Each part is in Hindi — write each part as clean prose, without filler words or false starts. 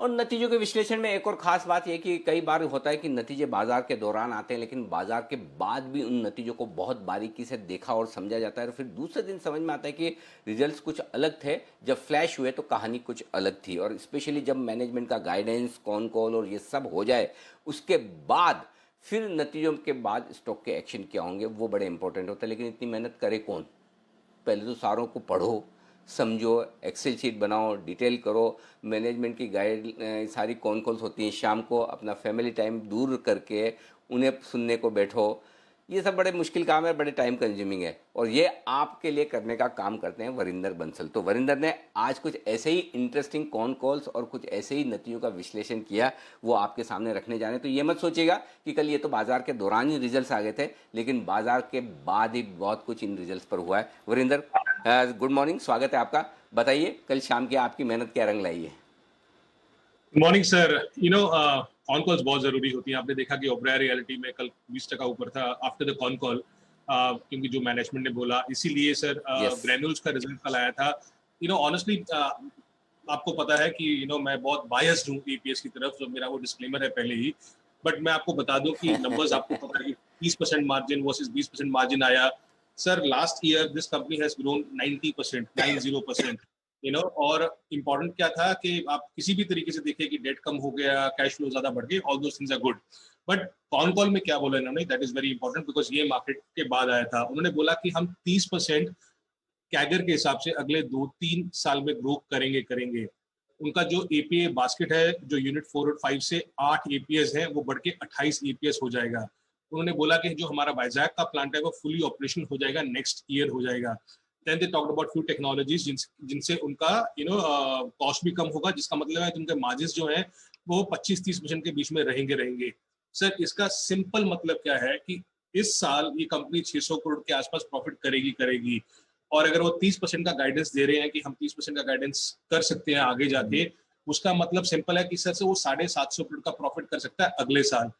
और नतीजों के विश्लेषण में एक और खास बात यह कि कई बार होता है कि नतीजे बाजार के दौरान आते हैं, लेकिन बाजार के बाद भी उन नतीजों को बहुत बारीकी से देखा और समझा जाता है और फिर दूसरे दिन समझ में आता है कि रिजल्ट्स कुछ अलग थे। जब फ्लैश हुए तो कहानी कुछ अलग थी, और स्पेशली जब मैनेजमेंट का गाइडेंस, कौन कॉल और ये सब हो जाए, उसके बाद फिर नतीजों के बाद स्टॉक के एक्शन क्या होंगे वो बड़े इंपॉर्टेंट होते हैं। लेकिन इतनी मेहनत करे कौन? पहले तो सारों को पढ़ो, समझो, एक्सेल शीट बनाओ, डिटेल करो, मैनेजमेंट की गाइड सारी कौन कॉल्स होती हैं शाम को, अपना फैमिली टाइम दूर करके उन्हें सुनने को बैठो। ये सब बड़े मुश्किल काम है, बड़े टाइम कंज्यूमिंग है, और ये आपके लिए करने का काम करते हैं वरिंदर बंसल। तो वरिंदर ने आज कुछ ऐसे ही इंटरेस्टिंग कॉन कॉल्स और कुछ ऐसे ही नतीजों का विश्लेषण किया, वो आपके सामने रखने जा रहे हैं। तो ये मत सोचिएगा कि कल ये तो बाजार के दौरान ही रिजल्ट्स आ गए थे, लेकिन बाजार के बाद ही बहुत कुछ इन रिजल्ट्स पर हुआ है। वरिंदर, गुड मॉर्निंग, स्वागत है आपका। बताइए कल शाम की आपकी मेहनत क्या रंग लाई है? Morning sir. कॉन कॉल्स बहुत जरूरी होती हैं। आपने देखा कि ओबराय रियलिटी में कल 20% ऊपर था आफ्टर द कॉन कॉल, क्योंकि जो मैनेजमेंट ने बोला, इसीलिए सर यस। ग्रैन्यूल्स का रिजल्ट कल आया था। ऑनेस्टली आपको पता है कि मैं बहुत बायस्ड हूँ ईपीएस की तरफ, जो मेरा वो डिस्क्लेमर है पहले ही। बट मैं आपको बता दूं कि नंबर्स आपको पता है कि 30% मार्जिन वर्सेस 20% मार्जिन आया। Sir last year this company has grown 90%, 90%। और इम्पोर्टेंट क्या था कि आप किसी भी तरीके से देखिए कि डेट कम हो गया, कैश फ्लो ज्यादा बढ़ गए, all those things are good. But con call में क्या बोला इन्होंने, that is very important, because ये मार्केट के बाद आया था। उन्होंने बोला कि हम 30% कैगर के हिसाब से अगले 2-3 साल में ग्रो करेंगे। उनका जो एपीए बास्केट है, जो यूनिट 4 और 5 से 8 एपीएस है, वो बढ़ के 28 एपीएस हो जाएगा। उन्होंने बोला कि जो हमारा वाइजैक का प्लांट है वो फुली ऑपरेशनल हो जाएगा, नेक्स्ट ईयर हो जाएगा। Then they talked about few technologies जिनसे उनका कॉस्ट भी कम होगा, जिसका मतलब है कि उनके मार्जिन्स जो है वो 25-30% के बीच में रहेंगे। सर इसका सिंपल मतलब क्या है कि इस साल ये कंपनी 600 करोड़ के आसपास प्रॉफिट करेगी। और अगर वो 30% का गाइडेंस दे रहे हैं कि हम 30% का गाइडेंस कर सकते हैं आगे जाके, उसका मतलब सिंपल है कि सर से वो 750 करोड़ का प्रॉफिट कर सकता है अगले साल।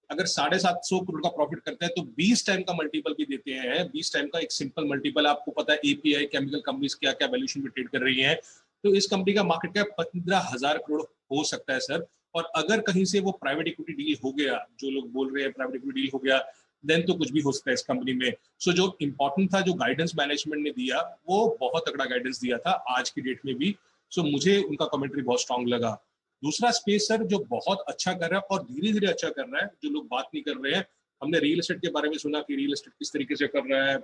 अगर 750 करोड़ का प्रॉफिट करता है तो 20 टाइम का मल्टीपल भी देते हैं। 20 टाइम का एक सिंपल मल्टीपल, आपको पता है एपीआई केमिकल कंपनीज क्या क्या वैल्यूएशन में ट्रेड कर रही है। तो इस कंपनी का मार्केट कैप 15,000 करोड़ हो सकता है सर। और अगर कहीं से वो प्राइवेट इक्विटी डील हो गया, जो लोग बोल रहे हैं प्राइवेट इक्विटी डील हो गया, देन तो कुछ भी हो सकता है इस कंपनी में। सो जो इंपॉर्टेंट था, जो गाइडेंस मैनेजमेंट ने दिया, वो बहुत तगड़ा गाइडेंस दिया था आज की डेट में भी। सो मुझे उनका कमेंट्री बहुत स्ट्रांग लगा। दूसरा स्पेस सर जो बहुत अच्छा कर रहा है और धीरे धीरे अच्छा कर रहा है, जो लोग बात नहीं कर रहे हैं, हमने रियल एस्टेट के बारे में सुना कि रियल एस्टेट किस तरीके से कर रहा है,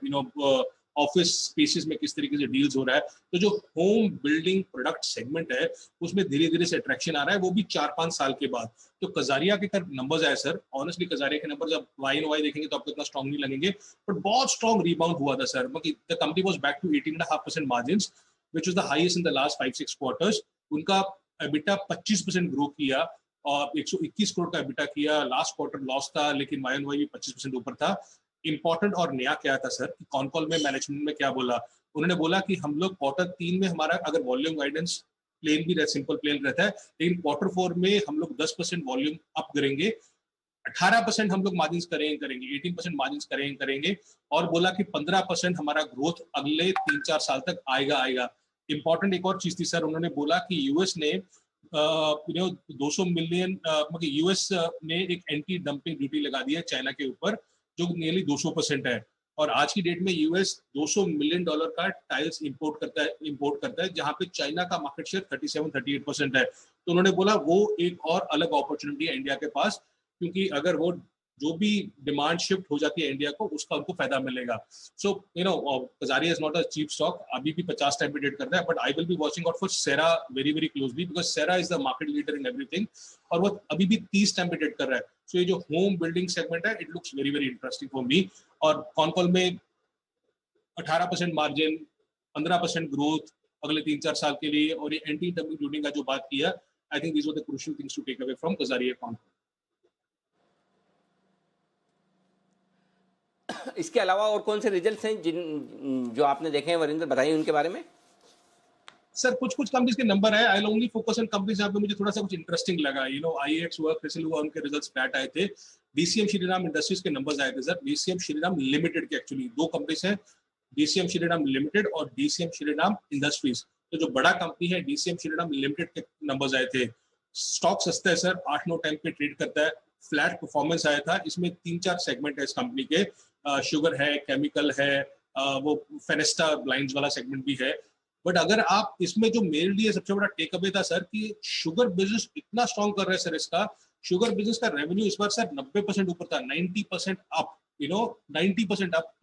ऑफिस स्पेसेस में किस तरीके से डील्स हो रहा है। तो जो होम बिल्डिंग प्रोडक्ट सेगमेंट है, उसमें धीरे धीरे से अट्रैक्शन आ रहा है, वो भी 4-5 साल के बाद। तो कजारिया के नंबर्स आए सर, ऑनेस्टली कजारिया के नंबर जब वाई एंड वाई देखेंगे तो आपको इतना स्ट्रांग नहीं लगेंगे, बट बहुत स्ट्रांग रिबाउंड हुआ था sir. The company was back to 18.5% margins, which was the highest in the last 5-6 quarters. उनका एबिटा 25% ग्रो किया और 121 करोड़ का एबिटा किया। लास्ट क्वार्टर लॉस था, लेकिन वाई एंड वाई भी 25% ऊपर था। इंपॉर्टेंट और नया क्या था सर, कॉन कॉल में मैनेजमेंट में क्या बोला, उन्होंने बोला कि हम लोग क्वार्टर 3 में हमारा अगर वॉल्यूम गाइडेंस प्लेन भी सिंपल प्लेन रहता है, लेकिन क्वार्टर 4 में हम लोग 10% वॉल्यूम अप करेंगे, 18% हम लोग मार्जिन करेंगे, 18% मार्जिन करेंगे। और बोला कि 15% हमारा ग्रोथ अगले 3-4 साल तक आएगा। इंपॉर्टेंट एक और चीज थी सर, उन्होंने बोला कि यूएस ने 200 मिलियन, मतलब यूएस ने एक एंटी डंपिंग ड्यूटी लगा दी है चाइना के ऊपर, जो नियरली 200% है। और आज की डेट में यूएस $200 मिलियन का टाइल्स इंपोर्ट करता है, जहां पे चाइना का मार्केट शेयर 37-38% है। तो उन्होंने बोला वो एक और अलग अपॉर्चुनिटी है इंडिया के पास, क्योंकि अगर वो जो भी डिमांड शिफ्ट हो जाती है इंडिया को, उसका उनको फायदा मिलेगा। So Kajaria is not a cheap stock, अभी भी 50 टाइम पे ट्रेड करता है, but I will be watching out for Cera very very closely, because Cera is the market leader in everything, और वो अभी भी 30 टाइम पे ट्रेड कर रहा है। सो ये जो होम बिल्डिंग सेगमेंट है, it looks very very interesting for me. और कॉन कॉल में 18% मार्जिन, 15% ग्रोथ अगले 3-4 साल के लिए, और ये एंटी डंपिंग ड्यूटी का जो बात किया, I think these were the crucial things to take away from Kajaria con call. इसके अलावा और कौन से रिजल्ट्स हैं जिन जो आपने देखे हैं वरिंदर, बताइए उनके बारे में। सर कुछ कंपनीज के नंबर है, I will only focus on companies जहां पे मुझे थोड़ा सा कुछ इंटरेस्टिंग लगा। आईएक्स हुआ, क्रिसिल हुआ, उनके रिजल्ट्स फ्लैट आए थे। डीसीएम श्रीराम इंडस्ट्रीज के नंबर्स आए थे सर। डीसीएम श्रीराम लिमिटेड के एक्चुअली दो कंपनीज हैं, डीसीएम श्रीराम लिमिटेड और डीसीएम श्रीराम इंडस्ट्रीज। तो जो बड़ा कंपनी है डीसीएम श्रीराम लिमिटेड के नंबर्स आए थे। स्टॉक सस्ता है सर, 8-9 टाइम पे ट्रेड करता है, फ्लैट परफॉर्मेंस आया था। इसमें 3-4 सेगमेंट है इस कंपनी के, शुगर है, केमिकल है, वो फेनेस्टा ब्लाइंड्स वाला सेगमेंट भी है। बट अगर आप इसमें, जो मेरे लिए सबसे बड़ा टेक अवे था सर, कि शुगर बिजनेस इतना स्ट्रॉन्ग कर रहे हैं सर, इसका शुगर बिजनेस का रेवेन्यू इस बार सर 90% ऊपर था, 90% up, 90% up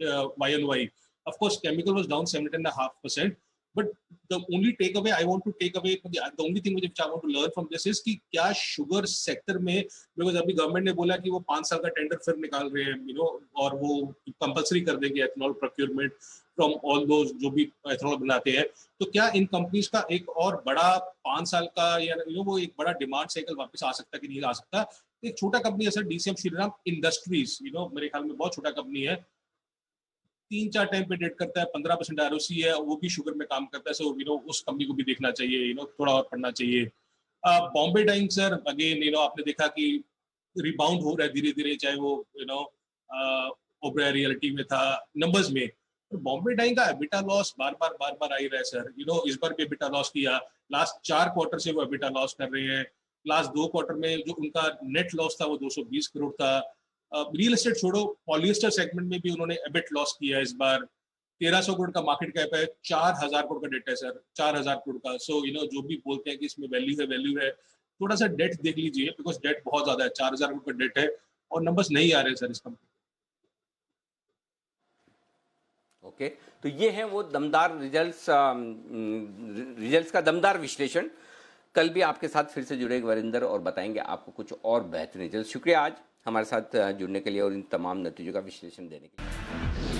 YoY। Of course, chemical was down 7.5%. But the only takeaway I want to take away, the only thing which I want to learn from this is कि क्या शुगर सेक्टर में, बिकॉज अभी गवर्नमेंट ने बोला कि वो 5 साल का टेंडर फिर निकाल रहे हैं, और वो कंपलसरी कर देंगे ethanol procurement from all those जो भी एथेनॉल बनाते हैं। तो क्या इन कंपनीज का एक और बड़ा 5 साल का, या वो एक बड़ा डिमांड साइकिल वापस आ सकता है कि नहीं आ सकता? एक छोटा कंपनी है सर, DCM श्रीराम इंडस्ट्रीज, मेरे ख्याल में बहुत छोटा कंपनी है, 3-4 टाइम पे डेट करता है, 15% ROC है, वो भी शुगर में काम करता है। सो उस कंपनी को भी देखना चाहिए, थोड़ा और पढ़ना चाहिए। बॉम्बे डाइंग सर, अगेन आपने देखा कि रिबाउंड हो रहा है धीरे धीरे, चाहे वो ओबराय रियलिटी में था, नंबर्स में। तो बॉम्बे डाइंग का एबिटा लॉस बार बार आ ही रहा है सर। इस बार भी एबिटा लॉस किया, लास्ट 4 क्वार्टर से वो एबिटा लॉस कर रहे हैं। लास्ट 2 क्वार्टर में जो उनका नेट लॉस था वो 220 करोड़ था। रियल एस्टेट छोड़ो, पॉलिएस्टर सेगमेंट में भी उन्होंने एबिट लॉस किया इस बार। 1300 करोड़ का मार्केट कैप है, 4000 करोड़ का डेट है सर, 4000 करोड़ का। सो जो भी बोलते हैं कि इसमें वैल्यू है, थोड़ा सा डेट देख लीजिए, बिकॉज डेट बहुत ज्यादा है, 4000 करोड़ का डेट है, और नंबर्स नहीं आ रहे सर इस कंपनी। ओके, तो ये है वो दमदार रिजल्ट्स का दमदार विश्लेषण। कल भी आपके साथ फिर से जुड़ेंगे वरिंदर, और बताएंगे आपको कुछ और बेहतरीन रिजल्ट। शुक्रिया आज हमारे साथ जुड़ने के लिए और इन तमाम नतीजों का विश्लेषण देने के लिए।